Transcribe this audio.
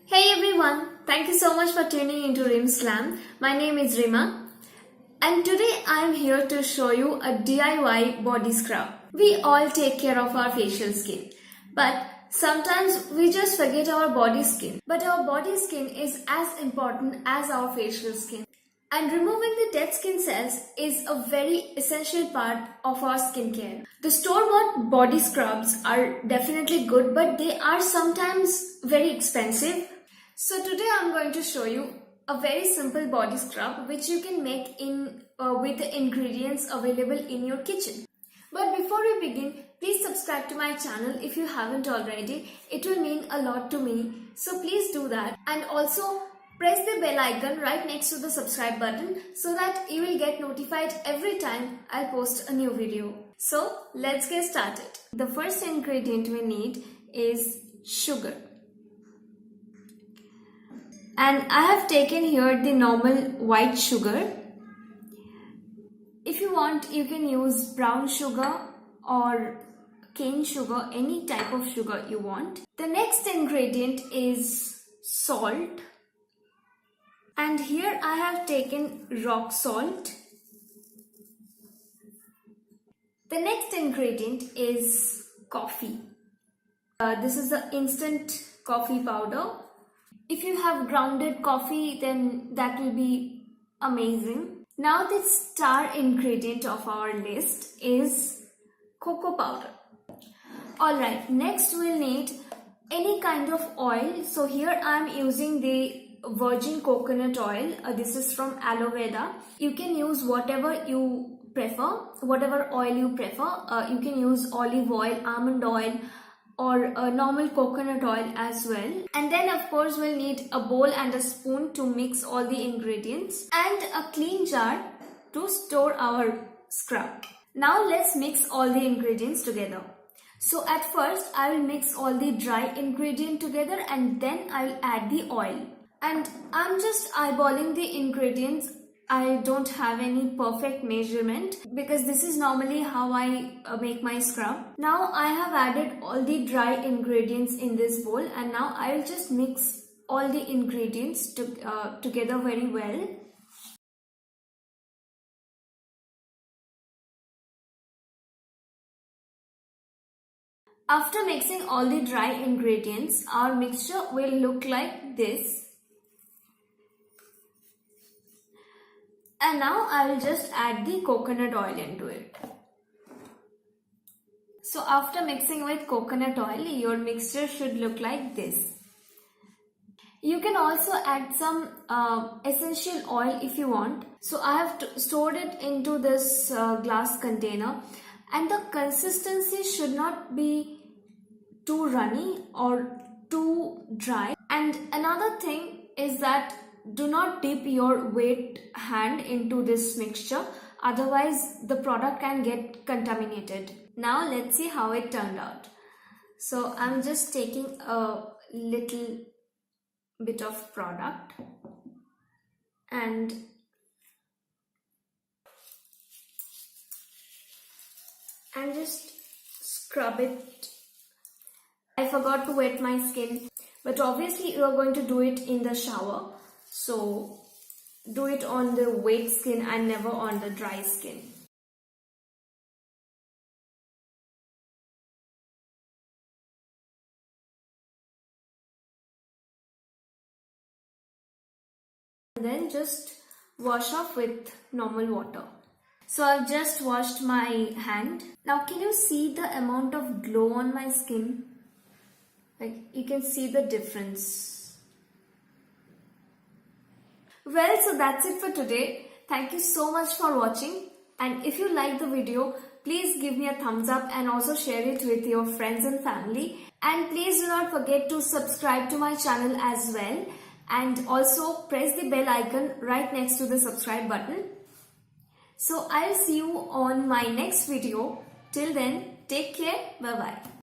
Hey everyone, thank you so much for tuning into ReemzGlam. My name is Rima and today I am here to show you a DIY body scrub. We all take care of our facial skin, but sometimes we just forget our body skin. But our body skin is as important as our facial skin. And removing the dead skin cells is a very essential part of our skincare. The store-bought body scrubs are definitely good, but they are sometimes very expensive. So today I'm going to show you a very simple body scrub which you can make with the ingredients available in your kitchen. But before we begin, please subscribe to my channel if you haven't already. It will mean a lot to me. So please do that, and also press the bell icon right next to the subscribe button so that you will get notified every time I post a new video. So let's get started. The first ingredient we need is sugar. And I have taken here the normal white sugar. If you want, you can use brown sugar or cane sugar, any type of sugar you want. The next ingredient is salt. And here I have taken rock salt. The next ingredient is coffee. This is the instant coffee powder. If you have grounded coffee, then that will be amazing. Now the star ingredient of our list is cocoa powder. Alright, next we'll need any kind of oil. So here I am using the virgin coconut oil. This is from aloe vera. You can use whatever you prefer, whatever oil you prefer. You can use olive oil, almond oil, or a normal coconut oil as well. And then of course we'll need a bowl and a spoon to mix all the ingredients, and a clean jar to store our scrub. Now let's mix all the ingredients together. So at first I will mix all the dry ingredient together and then I will add the oil. And I'm just eyeballing the ingredients. I don't have any perfect measurement because this is normally how I make my scrub. Now I have added all the dry ingredients in this bowl, and now I will just mix all the ingredients together very well. After mixing all the dry ingredients, our mixture will look like this. And now I will just add the coconut oil into it. So after mixing with coconut oil, your mixture should look like this. You can also add some essential oil if you want. So I have stored it into this glass container, and the consistency should not be too runny or too dry. And another thing is that do not dip your wet hand into this mixture, otherwise the product can get contaminated. Now let's see how it turned out. So I'm just taking a little bit of product and just scrub it. I forgot to wet my skin, but obviously you are going to do it in the shower. So do it on the wet skin and never on the dry skin. And then just wash off with normal water. So I've just washed my hand. Now can you see the amount of glow on my skin? Like you can see the difference. Well, so that's it for today. Thank you so much for watching, and if you like the video, please give me a thumbs up and also share it with your friends and family. And please do not forget to subscribe to my channel as well, and also press the bell icon right next to the subscribe button. So I'll see you on my next video. Till then, take care. Bye bye.